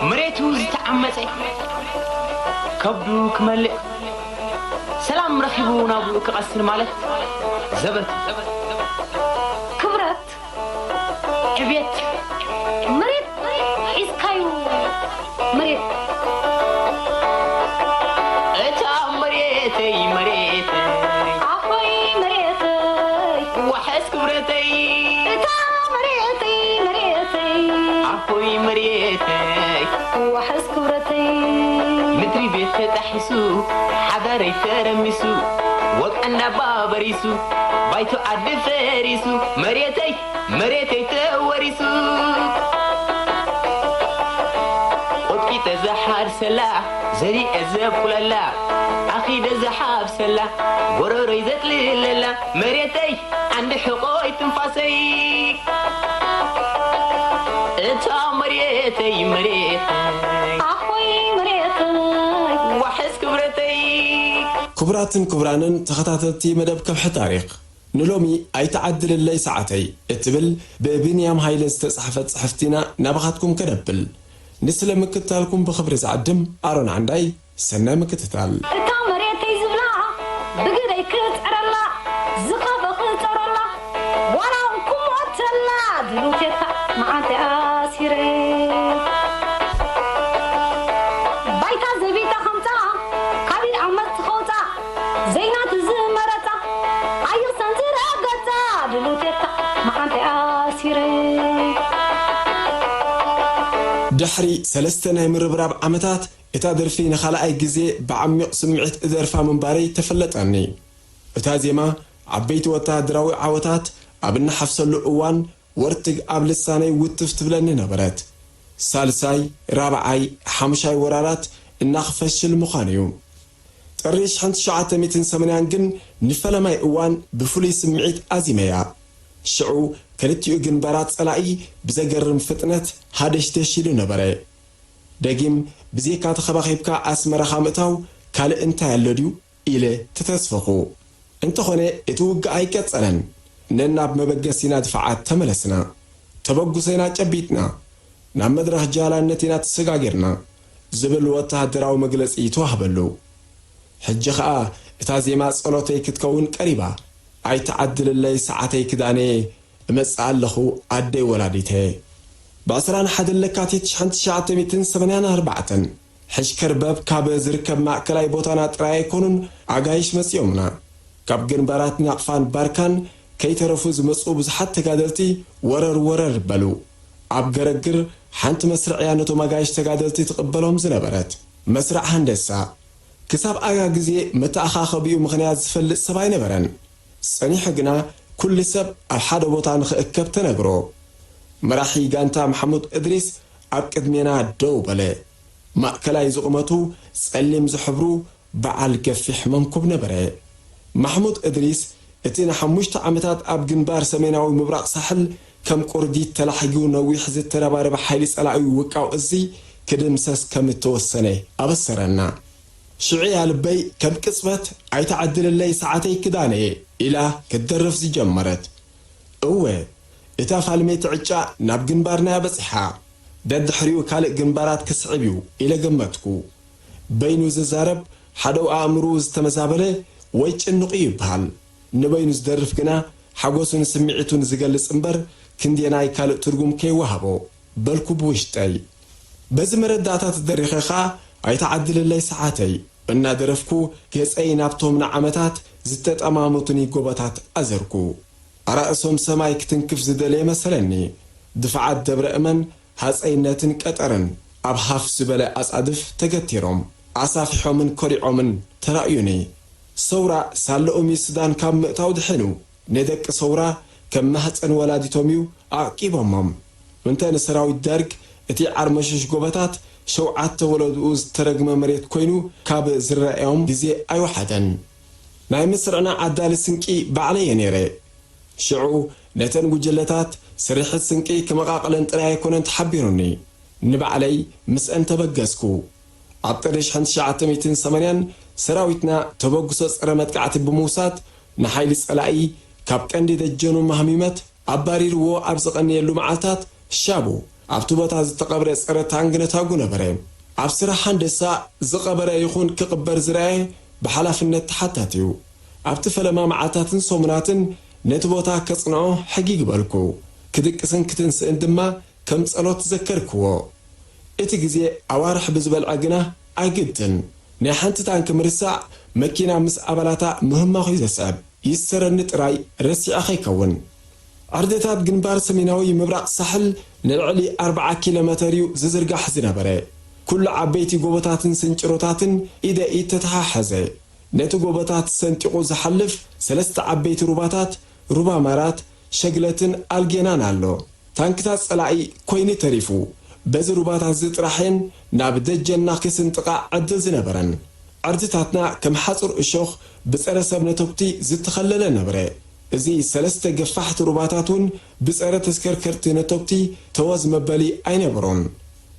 مريتو زتعمصي كبدو كملئ سلام رخيبو نابو كقسن مالت زبرت كبرت عبيت مريت إسكايو مريت اتا مريتي أخوي مريتي وحس كبرتي إتا مريتي أخوي مريتي وحس كبرتي مدري بيت تحسو حضري ترمسو وقعنا بابريسو بايتو عد فريسو مريتي توريسو وطكي تزحار سلا زري أزاب كللا أخي دزحاب سلا قروري زت للا مريتي عند حقوي تنفاسي إتا مريتي أخوي مريتي وحس كبرتي كبراتن كبرانن تخطاتتي مدب كبح تاريخ نلومي أي تعدل اللي ساعتي اتبل ببنيام هايلز تصحفت صحفتنا نبغاتكم كنبل نسلم مكتالكم بخبر زعدم أرون عندي سنة مكتتال إتا مريتي زبلا بقدي كتعر الله زخب كتعر الله وانا انكم واتلا دلوتيتا معانتي آسيري بايتا زبيتا خمتا كابير عمت خوتا زينات زمرتا عيو سنزير أقتا دلوتيتا معانتي آسيري دحري سلستنا مربراب عمتات اتا درفي نخلقاي جزي بعميق سمعت ادرفا منباري تفلطني اتا زيما عبيت وتادراوي عوتات ابن حفصلو اوان ورتق اب لساني وتفت بلني نبرت سالساي رابعاي حمشاي ورارات انخفشل مخانيو طريش حنت شعات ميتن سمنيان جن نفلماي اوان بفولي سمعت ازيميا شعو كلتيو جنبارات صلاعي بزغرم فتنت هادش تشيلو نبره دقيم بزيكا تخباخيبكا اسمرا خامتاو كال انت يالوديو إلي تتسفخو انت خوني اتوقع اي كتسلن نناب مبقسينا دفعات تملسنا تبقسينا جبيتنا نام مدرخ جالانتنا تسقاقرنا زبل واتهدراو مقلس ايتوهبلو حجخا اتازيما صلوتي كتكون قريبا اي تعدل اللي ساعتي كداني مسأل لخو عدي ولاديته بأسران حد اللكاتيت شحنت شعاتي ميتن سمنيان أربعة حش كرباب كاب زركب معكلاي بوتانات رايكونن عقايش مسيومنا كاب جنبارات نقفان باركان كي ترفوز مصوب زحت تقادلتي ورر بلو عب قرقر حانت مسرعيانتو مقايش تقادلتي تقبلهم زنبرات مسرع هندسة كساب آقا قزي متأخا خبيو مغنيات زفل سباي نبرن ساني حقنا كل سب الحاد بوتان خأكب تنقرو مراحي جانتا محمود إدريس عبقد مينا دو بلي مأكلاي زقمتو سأليم زحبرو بعال كفي حمامكم نبري محمود إدريس اتينا حموشت عمتات أب جنبار سميناوي مبراق ساحل كم قردي تلاحقو نوي حزت ترابار بحيلي سألعوي وقعو أزي كدمساس كم توسني أبسرنا شعي البي كم كسبت عي تعدل اللي ساعتي كداني إلا كدرف زي جمرت اوه اتا فالميت عجا ناب جنبارنا بصحا دد حريو كالق جنبارات كسعبيو إلا جمتكو بينو ززارب حدو آمروز تمزابله ويتشنقي يبهال نبينو زدرف جنا حقوسون سمعتون زقلس انبر كنديناي كالق ترقم كي وهبو بلكو بوشتاي بزمرد داتات الدريخيخا عيتعدل اللي ساعتي بنا درفكو كيسأي نابتهم نعمتات زتت أمامتني قوبتات أزركو رأسهم سماي كتنكف زدلي مسلني دفعات دبر أمن هاس أي ناتن كترن أبحاف سبلا أصعدف تقتيرهم عصافحو من كوريعو من ترأيوني صورة سالقومي سدان كام مقتاو دحنو ندك صورة كم مهتن ولادي توميو أعقيبهم منتان سراوي الدارك اتي عرمشش قوبتات شوعات ولدوز ترقم مريت كوينو كاب زرائيهم بزي أي وحدن ناي مصرنا عدال السنكي بعلي نيري شعو نتن وجلتات سريح السنكي كما قاقلن تلاي كونن تحبيروني نبعلي مسأن تبقسكو عطرش حنت شعاتميتن سمانيان سراويتنا تبقسوس رمتقعت بموسات نحايل سقلائي كاب كاندي دجنو مهميمت عبارير و أبزقني اللو معالتات ሻቡ ኣብቲ ቦታ ዝተቐብረ ፀረ ታንክ ነታጉ ነበረ ኣብ ስራሕ ሃንደሳ ዝቐበረ ይኹን ክቕበር ዝረአየ ብሓላፍነት ተሓታት እዩ ኣብቲ ፈለማ መዓልታትን ሰሙናትን ነቲ ቦታ ከጽንዖ ሕጊ ግበልኩ ክድቅስን ክትንስእን ድማ ከም ጸሎት ዘከርክዎ እቲ ግዜ ኣዋርሕ ብዝበልዐ ግና ኣይግድን ናይ ሓንቲ ታንክ ምርሳዕ መኪና ምስ ኣባላታ ምህማኹ ዘስዕብ ይሰረኒ ጥራይ ረሲዓ ኸይከውን ዓርደታት ግንባር ሰሜናዊ ምብራቕ ሳሕል ንልዕሊ 40 ኪሎ ሜትር እዩ ዝዝርጋሕ ዝነበረ ኩሉ ዓበይቲ ጎቦታትን ስንጭሮታትን ኢደ ኢድ ተተሓሓዘ ነቲ ጎቦታት ሰንጢቑ ዝሓልፍ ሰለስተ ዓበይቲ ሩባታት ሩባ ማራት ሸግለትን ኣልጌናን ኣሎ ታንክታት ጸላኢ ኮይኑ ተሪፉ በዚ ሩባታት ዝጥራሕን ናብ ደጀና ክስንጥቃ ዕድል ዝነበረን ዓርድታትና ከም ሓጹር እሾኽ ብጸረ ሰብ ነተኩቲ ዝተኸለለ ነበረ እዚ ሰለስተ ገፋሕቲ ሩባታቱን ብጸረ ተሽከርከርቲ ነተኩቲ ተወዝ መበሊ ኣይነበሮን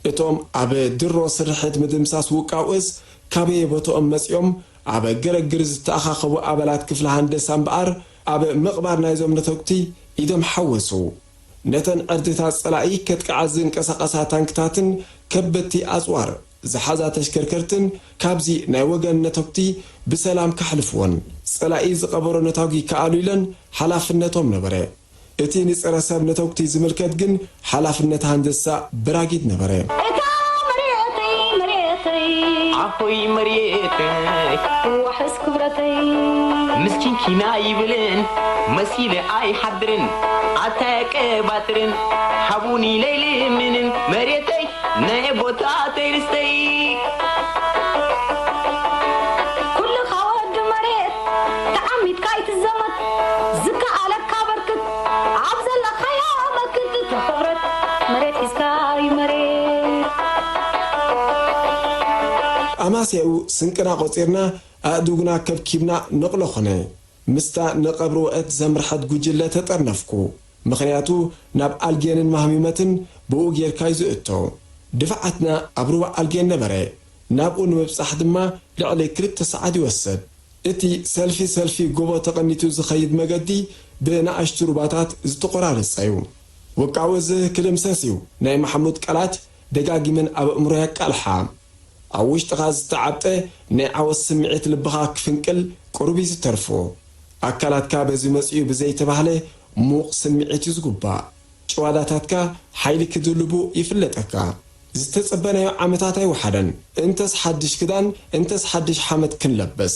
እቶም ኣብ ድሮ ስርሕት ምድምሳስ ውቃውስ ካበየ ቦቶኦም መጺኦም ኣብ ገረግር ዝተኣኻኸቡ ኣባላት ክፍሊ ሃንደሳ እምበኣር ኣብ ምቕባር ናይዞም ነተኩቲ ኢዶም ሓወሱ ነተን ዕርድታት ጸላኢ ከጥቅዓ ዝንቀሳቐሳ ታንክታትን ከበቲ ኣጽዋር ዝሓዛ ተሽከርከርትን ካብዚ ናይ ወገን ነተኩቲ ብሰላም ካሕልፍዎን ጸላኢ ዝቐበሮ ነታጉ ይከኣሉ ኢለን ሓላፍነቶም ነበረ እቲ ንጸረ ሰብ ነተኩቲ ዝምልከት ግን ሓላፍነት ሃንደሳ ብራጊድ ነበረ ኣፎይ መሬተይ وحس كبرتي ምስኪን ኪና ይብልን መሲለ ኣይሓድርን ኣታቀ ባትርን ሓቡኒ ለይሊ ምንን መሬተይ ናይ ቦታ ተይርስተይ كل خواد مريت تعميت كايت الزمت زكا على كابركت عبز الله خيامك انت تخبرت مريت اسكاي مريت ኣማስያኡ ስንቅና ቆፂርና ኣእዱግና ከብኪብና ነቕሎ ኾነ ምስታ ንቐብሪ ወአት ዘምርሐት ጉጅለ ተጠርነፍኩ ምኽንያቱ ናብ ኣልጌንን ማህሚመትን ብኡ ጌርካይ ዝእቶ ድፍዓትና ኣብ ሩባ ኣልጌን ነበረ ናብኡ ንምብጻሕ ድማ ልዕሊ 2 ሰዓት ይወሰድ እቲ ሰልፊ ጎቦ ተቐኒቱ ዝኸይድ መገዲ ብንኣሽቱ ሩባታት ዝተቆራረጸ እዩ ወቃዊ እዚ ክልምሰስ እዩ ናይ መሐሙድ ቃላት ደጋጊመን ኣብ እምሮ ያቃልሓ ኣብ ውሽጥኻ ዝተዓብጠ ናይ ዓወት ስምዒት ልብኻ ክፍንቅል ቁርቢ ዝተርፎ ኣካላትካ በዚ መጽኡ ብዘይተባህለ ሙቕ ስምዒት ዝጉባእ ጨዋዳታትካ ሓይሊ ክድልቡ ይፍለጠካ ዝተጸበናዮ ዓመታት ኣይወሓደን እንተስ ሓድሽ ክዳን እንተስ ሓድሽ ሓመድ ክንለበስ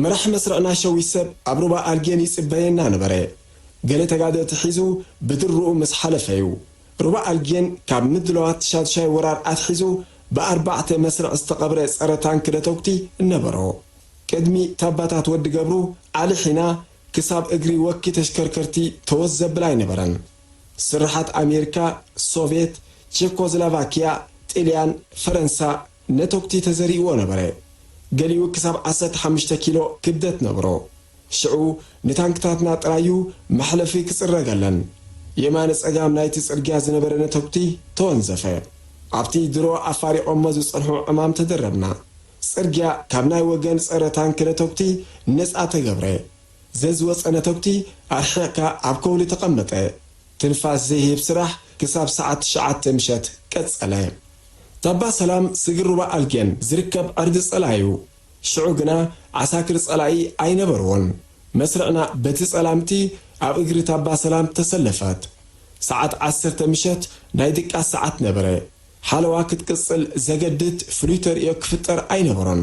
መራሒ መስረዕና ሸዊት ሰብ ኣብ ሩባ ኣልጌን ይጽበየና ነበረ ገለ ተጋደልቲ ሒዙ ብድርኡ ምስ ሓለፈ እዩ ሩባ ኣልጌን ካብ ምድለዋት ሻድሻይ ወራር ኣትሒዙ بأربعة مسرع استقبر صار تانك لتوكتي النبرو قدمي تاباتات ود قبرو على حين كساب اجري وكي تشكركرتي توزب بلاي نبرن سرحات امريكا السوفيت تشيكوسلوفاكيا طليان فرنسا نتوكتي تزريو نبره قاليو كساب 15 كيلو كبدت نبرو شعو نتانكتاتنا طرايو محلفي كصرغلن يمانس اقام نايتي صرغاز نبره نتوكتي تونزفه ኣብቲ ድሮ ኣፋሪቖም ዝጸንሑ ዕማም ተደረብና ጽርግያ ካብ ናይ ወገን ጸረ ታንክ ነተኩቲ ነጻ ተገብረ ዘዝወፀ ነተኩቲ ኣርሕቕካ ኣብ ከውሊ ተቐመጠ ትንፋስ ዘይህብ ስራሕ ክሳብ ሰዓት 9 ምሸት ቀጸለ ታባ ሰላም ስግሩባ ኣልጌን ዝርከብ ዕርዲ ጸላዩ ሽዑ ግና ዓሳክር ጸላይ ኣይነበርዎን መስርዕና በቲ ጸላምቲ ኣብ እግሪ ታባ ሰላም ተሰለፈት ሰዓት 10 ምሸት ናይ ድቃስ ሰዓት ነበረ ሓለዋ ክትቅጽል ዘገድት ፍሉተር ክፍጠር ኣይነበሮን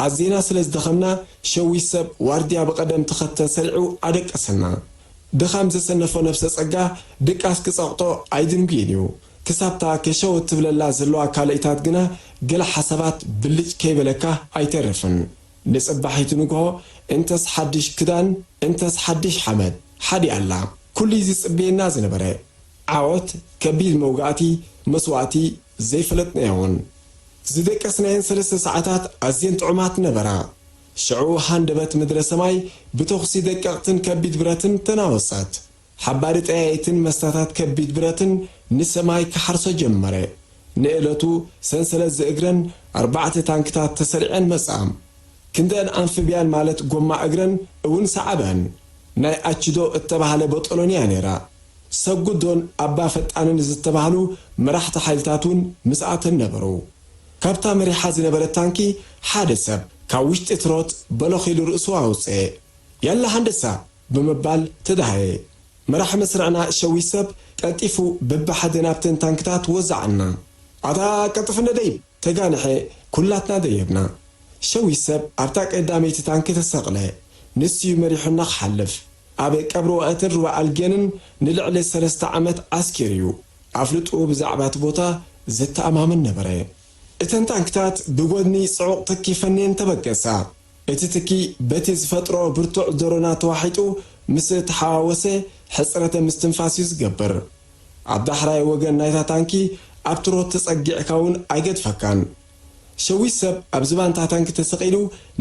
ኣዚና ስለዝደኸምና ሸዊት ሰብ ዋርድያ በቀደም ተኸተል ሰልዑ ኣደቀሰና ድኻም ዘሰነፈ ነፍሰ ጸጋ ድቃስ ክጸቕጦ ኣይድንግን እዩ ክሳብታ ከሸወት ትብለላ ዘለዋ ካልእታት ግና ገለ ሓሳባት ብልጭ ከይበለካ ኣይተርፍን ንጽባሒቱ ንግሆ እንተስ ሓድሽ ክዳን እንተስ ሓድሽ ሓመድ ሓዲ ኣላ ኩሉ ዝጽብየና ዝነበረ ዓወት ከቢድ መውጋእቲ መስዋእቲ ዘይፈለጥናዮን ዝደቀስናየን 3 ሰዓታት ኣዝየን ጥዑማት ነበራ ሽዑ ሃንደበት ምድረ ሰማይ ብተኽሲ ደቀቕትን ከቢድ ብረትን ተናወሳት ሓባሪ ጠያይትን መስታታት ከቢድ ብረትን ንሰማይ ክሓርሶ ጀመረ ንእለቱ ሰንሰለት ዝእግረን 4 ታንክታት ተሰሪዐን መጻም ክንደን ኣንፊብያን ማለት ጎማ እግረን እውን ሰዓበን ናይ ኣችዶ እተባህለ በጠሎንያ ነራ ሰጉዶን ኣባ ፈጣንን ዝተባሃሉ መራሕቲ ሓይልታቱን ምስኣተን ነበሩ ካብታ መሪሓ ዝነበረት ታንኪ ሓደ ሰብ ካብ ውሽጢ ትሮት በለኺሉ ርእሱ ኣውፅአ ያላ ሃንደሳ ብምባል ተዳሃየ መራሒ መስርዕና ሸዊት ሰብ ቀልጢፉ በብሓደ ናብተን ታንክታት ወዛዕና ኣታ ቀጥፍ ነደይብ ተጋንሐ ኩላትና ደየብና ሸዊት ሰብ ኣብታ ቀዳመይቲ ታንኪ ተሰቕለ ንስዩ መሪሑና ክሓልፍ ኣብ ቀብሪ ወእትን ሩባ ኣልጌንን ንልዕሊ 3 ዓመት ኣስኪር እዩ ኣፍልጡ ብዛዕባት ቦታ ዘተኣማምን ነበረ እተን ታንክታት ብጎድኒ ጽዑቕ ትኪ ፈኔን ተበገሳ እቲ ትኪ በቲ ዝፈጥሮ ብርቱዕ ደሮና ተዋሒጡ ምስ ተሓዋወሰ ሕፅረተ ምስትንፋስ ዝገብር ኣብ ዳሕራይ ወገን ናይታ ታንኪ ኣብ ትሮት ተጸጊዕካውን ኣይገድፈካን ሸዊት ሰብ ኣብ ዝባንታ ታንኪ ተሰቒሉ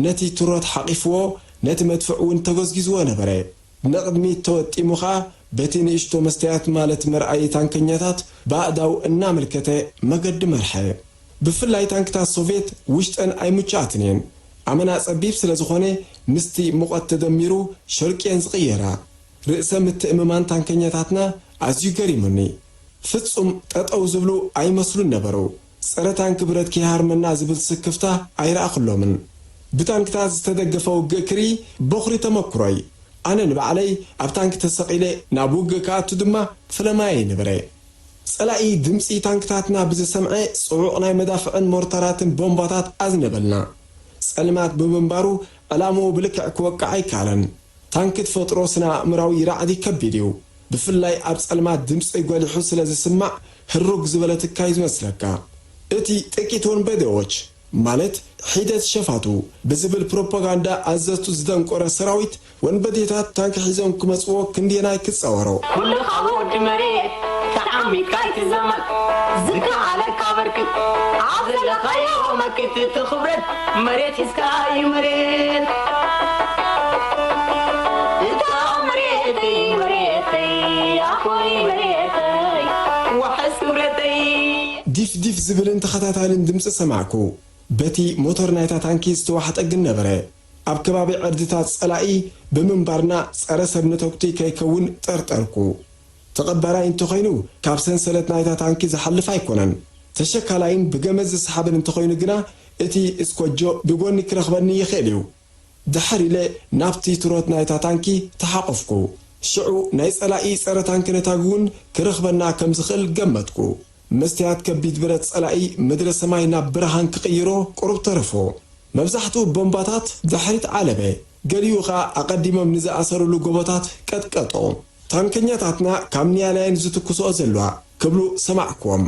ነቲ ትሮት ሓቂፍዎ ነቲ መድፍዕ እውን ተጎዝጊዝዎ ነበረ ንቕድሚት ተወጢሙኻ በቲ ንእሽቶ መስተያት ማለት መርኣይ ታንከኛታት ባእዳው እናመልከተ መገዲ መርሐ ብፍላይ ታንክታት ሶቪየት ውሽጠን ኣይምቻኣትን እየን ኣመና ጸቢብ ስለ ዝኾነ ምስቲ ሙቐት ተደሚሩ ሸርቅየን ዝቕየራ ርእሰ ምትእምማን ታንከኛታትና ኣዝዩ ገሪሙኒ ፍጹም ጠጠው ዝብሉ ኣይመስሉን ነበሩ ፀረ ታንክ ብረት ኪሃርመና ዝብል ስክፍታ ኣይረኣኽሎምን ብታንክታት ዝተደገፈ ውግእ ክሪ በኹሪ ተመክሮይ ኣነ ንባዕለይ ኣብ ታንክ ተሰቒለ ናብ ውግእ ከኣቱ ድማ ፍለማይ ነበረ ጸላኢ ድምፂ ታንክታትና ብዝሰምዐ ጽዑቕ ናይ መዳፍዕን ሞርታራትን ቦምባታት ኣዝነበልና ጸልማት ብምንባሩ ዕላምኡ ብልክዕ ክወቅዕ ኣይከኣለን ታንክ ተፈጥሮ ስነ ኣእምራዊ ራዕዲ ከቢድ እዩ ብፍላይ ኣብ ጸልማት ድምፂ ጐሊሑ ስለ ዝስማዕ ህሩግ ዝበለ ትካይ ዝመስለካ እቲ ጥቂት ወንበዴዎች ማለት ሒደት ሸፋቱ ብዝብል ፕሮፓጋንዳ ኣዘቱ ዝደንቆረ ሰራዊት ወንበዴታት ታንክ ሒዞም ክመጽዎ ክንዲናይ ክጸወሮ ኩሉ ካብ ወዲ መሬት ተዓሚድካ ይትዘመት ዝከኣለካ በርክት ኣብ ዘለኻዮ መክት ትኽብረት መሬት ሒዝካ እዩ መሬት እታ መሬተይ መሬተይ ኣኾይ መሬተይ ወሓስ ክብረተይ ዲፍ ዲፍ ዝብልን ተኸታታልን ድምፂ ሰማዕኩ በቲ ሞተር ናይታ ታንኪ ዝተዋሕጠግን ነበረ ኣብ ከባቢ ዕርድታት ጸላኢ ብምንባርና ጸረ ሰብ ንተኩቲ ከይከውን ጠርጠርኩ ተቐባላይ እንተኾይኑ ካብ ሰንሰለት ናይታ ታንኪ ዝሓልፍ ኣይኮነን ተሸካላይን ብገመድ ዝሰሓብን እንተኾይኑ ግና እቲ እስኮጆ ብጎኒ ክረኽበኒ ይኽእል እዩ ድሕር ኢለ ናብቲ ትሮት ናይታ ታንኪ ተሓቆፍኩ ሽዑ ናይ ጸላኢ ጸረ ታንኪ ነታግውን ክረኽበና ከም ዝኽእል ገመትኩ መስትያት ከቢድ ብረት ጸላኢ ምድረ ሰማይ ናብ ብርሃን ክቕይሮ ቁሩብ ተረፎ መብዛሕትኡ ቦምባታት ድሕሪት ዓለበ ገሊኡ ኸኣ ኣቐዲሞም ንዝኣሰሩሉ ጎቦታት ቀጥቀጦ ታንከኛታትና ካብ ኒያላይን ዝትኩስኦ ዘለዋ ክብሉ ሰማዕክዎም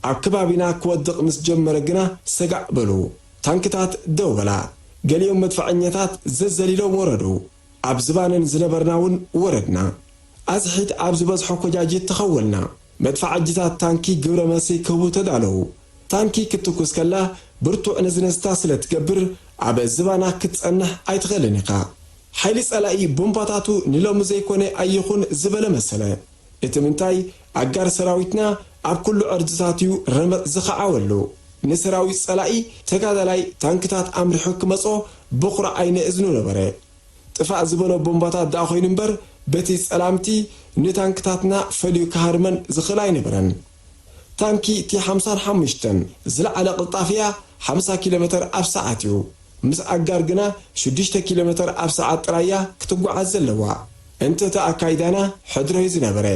ኣብ ከባቢና ክወድቕ ምስ ጀመረ ግና ሰጋዕ በሉ ታንክታት ደው በላ ገሊኦም መድፈዐኛታት ዘዘሊሎም ወረዱ ኣብ ዝባነን ዝነበርና እውን ወረድና ኣዝሒት ኣብ ዝበዝሖ ኮጃጅት ተኸወልና መድፈዓጅታት ታንኪ ግብረ መልሲ ክህቡ ተዳለዉ ታንኪ ክትኩስ ከላ ብርቱዕ ነዝነስታ ስለ ትገብር ኣብ ዝባና ክትጸንሕ ኣይትኽእልን ኢኻ ሓይሊ ጸላኢ ቦምባታቱ ንሎሚ ዘይኮነ ኣይኹን ዝበለ መሰለ እቲ ምንታይ ኣጋር ሰራዊትና ኣብ ኩሉ ዕርድታት እዩ ረመፅ ዝኸዓወሉ ንሰራዊት ጸላኢ ተጋዳላይ ታንክታት ኣምሪሑ ክመጾ ብኹራ ኣይነ እዝኑ ነበረ ጥፋእ ዝበሎ ቦምባታት ዳኣ ኮይኑ እምበር በቲ ጸላምቲ ንታንክታትና ፈልዩ ክሃርመን ዝኽእል ኣይነበረን ታንኪ እቲ 55 ዝለዓለ ቅልጣፍያ 50 ኪሎ ሜትር ኣብ ሰዓት እዩ ምስ ኣጋር ግና 6 ኪሎ ሜትር ኣብ ሰዓት ጥራያ ክትጓዓዝ ዘለዋ እንተታ ኣካይዳና ሕድሮ ዝነበረ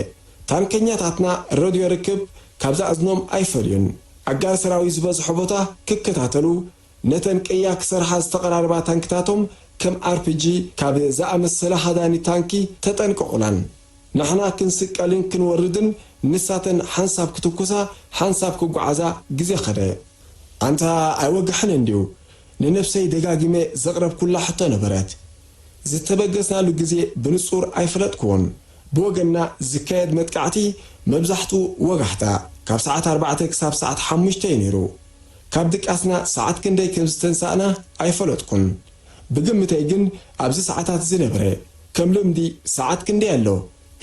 ታንከኛታትና ሬድዮ ርክብ ካብ ዝኣዝኖም ኣይፈልዩን ኣጋር ሰራዊት ዝበዝሖ ቦታ ክከታተሉ ነተን ቀያ ክሰርሓ ዝተቐራርባ ታንክታቶም ከም RPG ካብ ዝኣመሰለ ሃዳኒ ታንኪ ተጠንቀቑላን ንሕና ክንስቀልን ክንወርድን ንሳተን ሓንሳብ ክትኩሳ ሓንሳብ ክጓዓዛ ግዜ ኸደ ኣንታ ኣይወግሕን እንዲዩ ንነፍሰይ ደጋጊመ ዘቕረብ ኩላ ሕቶ ነበረት ዝተበገስናሉ ግዜ ብንጹር ኣይፈለጥክዎን ብወገና ዝካየድ መጥቃዕቲ መብዛሕትኡ ወጋሕታ ካብ ሰዓት 4 ክሳብ ሰዓት 5 ነይሩ ካብ ድቃስና ሰዓት ክንደይ ከም ዝተንሳእና ኣይፈለጥኩን ብግምተይ ግን ኣብዚ ሰዓታት ዝነበረ ከም ልምዲ ሰዓት ክንደይ ኣሎ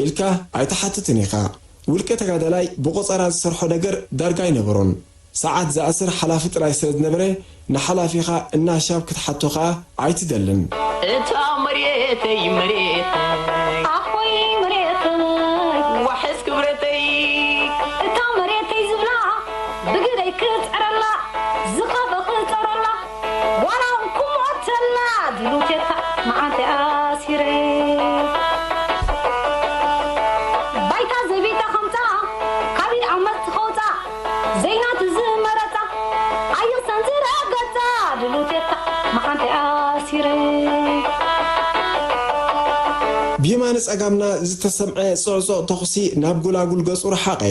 ኢልካ ኣይተሓትትን ኢኻ ውልቀ ተጋዳላይ ብቆፀራ ዝሰርሖ ነገር ዳርጋ ኣይነበሮን ሰዓት ዝኣስር ሓላፊ ጥራይ ስለ ዝነበረ ንሓላፊኻ እናሻብ ክትሓቶ ኸኣ ኣይትደልን እታ መሬተይ መሬተይ ኣኾይ መሬተይ ወሕስ ክብረ ፀጋምና ዝተሰምዐ ጽዕጽዕ ተኽሲ ናብ ጎላጉል ገጹ ረሓቐ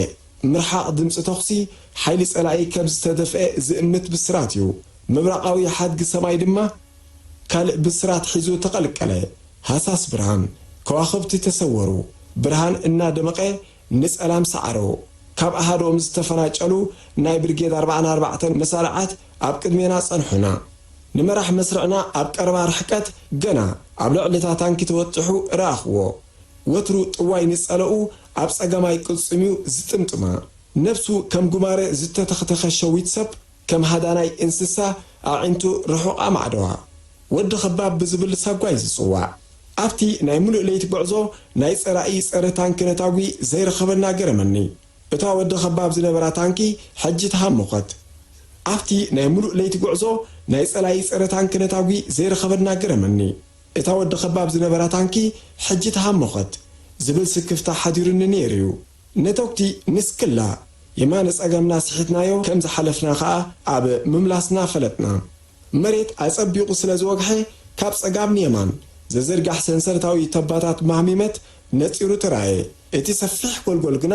ምርሓቕ ድምፂ ተኽሲ ሓይሊ ጸላኢ ከም ዝተደፍአ ዝእምት ብስራት እዩ ምብራቃዊ ሓድጊ ሰማይ ድማ ካልእ ብስራት ሒዙ ተቐልቀለ ሃሳስ ብርሃን ከዋኽብቲ ተሰወሩ ብርሃን እናደመቐ ንጸላም ሰዓሮ ካብ ኣሃዶም ዝተፈናጨሉ ናይ ብርጌድ 44 መሳርዓት ኣብ ቅድሜና ጸንሑና ንመራሕ መስርዕና ኣብ ቀረባ ርሕቀት ገና ኣብ ልዕሊታ ታንኪ ተወጥሑ ረኣኽዎ ወትሩ ጥዋይ ንጸለኡ ኣብ ጸገማይ ቅልጽምዩ ዝጥምጥማ ነፍሱ ከም ጉማሬ ዝተተኽተኸ ሸዊት ሰብ ከም ሃዳናይ እንስሳ ኣዒንቱ ርሑቕ ማዕደዋ ወዲ ኸባብ ብዝብል ሳጓይ ዝጽዋዕ ኣብቲ ናይ ሙሉእ ለይቲ ጉዕዞ ናይ ጸራኢ ጸረ ታንኪ ነታጉ ዘይረኸበና ገረመኒ እታ ወዲ ኸባብ ዝነበራ ታንኪ ሕጂ ተሃሞኸት ኣብቲ ናይ ሙሉእ ለይቲ ጉዕዞ ናይ ጸላኢ ጸረ ታንኪ ነታጉ ዘይረኸበና ገረመኒ እታ ወዲ ኸባብ ዝነበራ ታንኪ ሕጂ ተሃሞኸት ዝብል ስክፍታ ሓዲሩኒ ነይሩ ነተውክቲ ንስክላ የማነ ጸገምና ስሒትናዮ ከም ዝሓለፍና ኸዓ ኣብ ምምላስና ፈለጥና መሬት ኣጸቢቑ ስለ ዝወግሐ ካብ ጸጋም ንየማን ዘዘርጋሕ ሰንሰለታዊ ተባታት ማህሚመት ነፂሩ ተራየ እቲ ሰፊሕ ጎልጎል ግና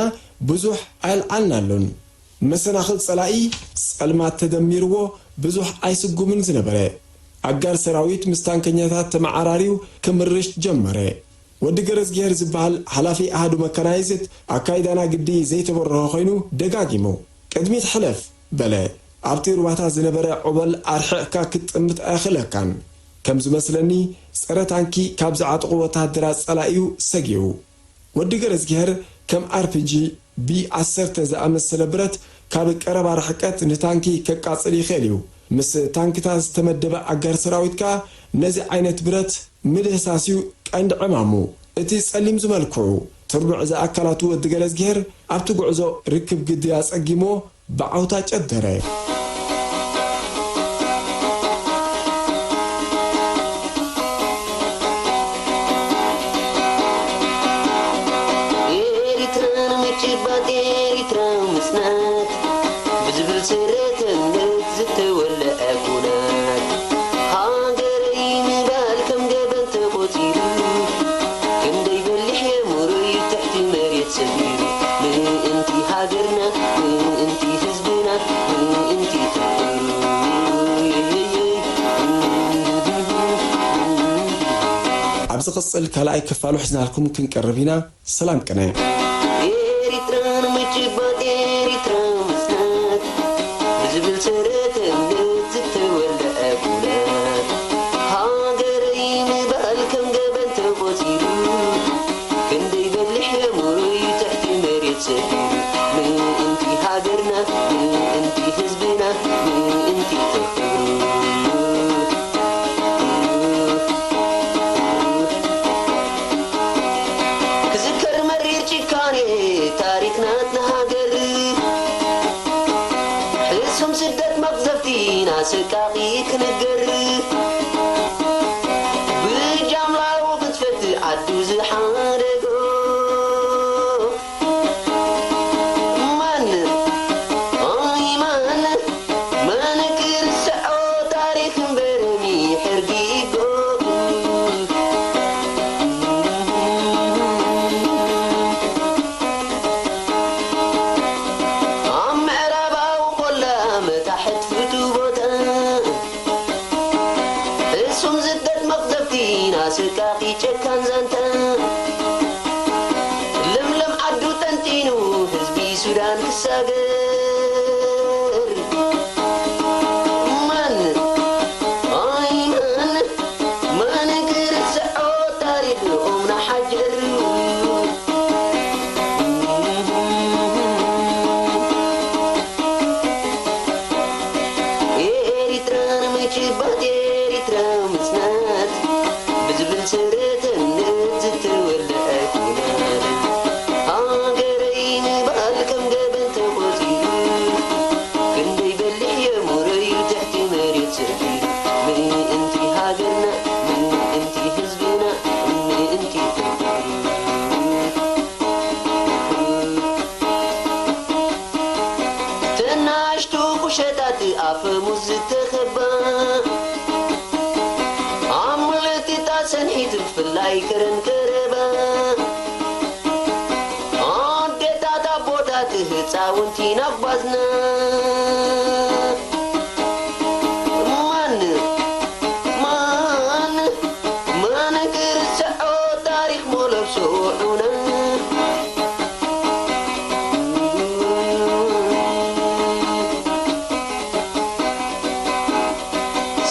ብዙሕ ኣይልዓልናሉን መሰናኽል ጸላኢ ጸልማት ተደሚርዎ ብዙሕ ኣይስጉምን ዝነበረ ኣጋር ሰራዊት ምስታንከኛታት ተመዓራሪው ክምርሽ ጀመረ ወዲ ገረዝ ጌር ዝበሃል ሓላፊ ኣሃዱ መከናይዝት ኣካይዳና ግዲ ዘይተበረሆ ኮይኑ ደጋጊሞ ቅድሚት ሕለፍ በለ ኣብቲ ሩባታ ዝነበረ ዑበል ኣርሕቕካ ክትጥምት ኣይኽለካን ከም ዝመስለኒ ጸረ ታንኪ ካብ ዝዓጥቑ ወታደራት ጸላኢዩ ሰጊዩ ወዲ ገረዝ ጌር ከም RPG B10 ዝኣመሰለ ብረት ካብ ቀረባ ርሕቀት ንታንኪ ከቃጽል ይኽእል እዩ ምስ ታንክታት ዝተመደበ ኣጋር ሰራዊት ከዓ ነዚ ዓይነት ብረት ምድህሳስዩ ቀንዲ ዕማሙ እቲ ጸሊም ዝመልክዑ ትርኑዕ ዝኣካላቱ ወዲ ገረዝ ጌር ኣብቲ ጉዕዞ ርክብ ግድያ ጸጊሞ ብዓውታ ጨደረ ኣብዚ ቕጽል ካልኣይ ክፋሉ ሒዝናልኩም ክንቀርብ ኢና ሰላም ቅነ ኤሪትራን ምጭባት ኤሪትራን ምስናት ብዝብል ሰረተነት ዝተወልአ ኩናት ሃገረይ ምባል ከም ገበን ተቖፂሩ ክንደይ በልሕ የሙሩይ ትሕቲ መሬት ሰፊሩ ምእንቲ ሃገርና ምእንቲ ህዝብና ምእንቲ ተኽብሩ ስቃቂ ክንገር ብጃምላው ክትፈት ዓዱ ዝሓደጎ ማን ማን መንክር ሰዖ ታሪክ በረሚ ሕርጊጎ ኣብ ምዕራባዊ ቆላ መታሕት ፍቱቦ ስቃቂ ጨካን ዘንተ ለምለም ዓዱ ጠንጢኑ ህዝቢ ሱዳን ክሳገር ማን ማን ክርስዖ ታሪክ ኦምና ሓጀር ኤሪትራን ምጭባት ኤሪትራ ምስናት ብዝብል ሰረተነት ዝተወልአ ኩናት ሃገረይ ምባል ከም ገበን ተቖፂሩ ክንደይ በልሕ የሙረዩ ትሕቲ መሬት ሰፊሩ ምእንቲ ሃገርና ምእንቲ ህዝብና ምእንቲ ተኽብሩ ተናሽቱ ቁሸታት ኣፈሙዝ ዝተኸባ ሰንሒት ብፍላይ ከረን ከረባ ህፃውንቲ ናባዝና ማን ክርስዖ ታሪክ ሞለብሶ ዑነ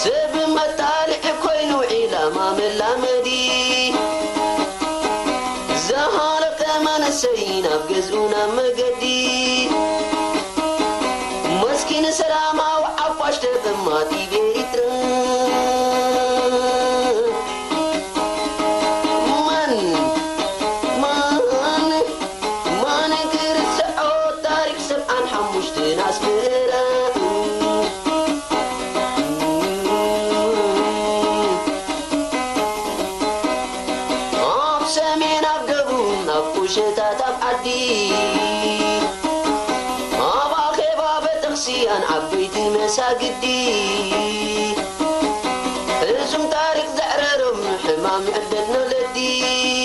ሰብ መጣልዕ ኮይኑ ዒላማ መላመዲ زهارك ما نسينا بجزونا مجدي مسكين سلامة وعفاش تبماتي بيتر من نقدر سعود تاريخ سبعان حموشت ناس مرة شتات عدي أبا خباب تخسيان عبيت المساجدي رسم تاريخ زعررم حمام عددنا لدي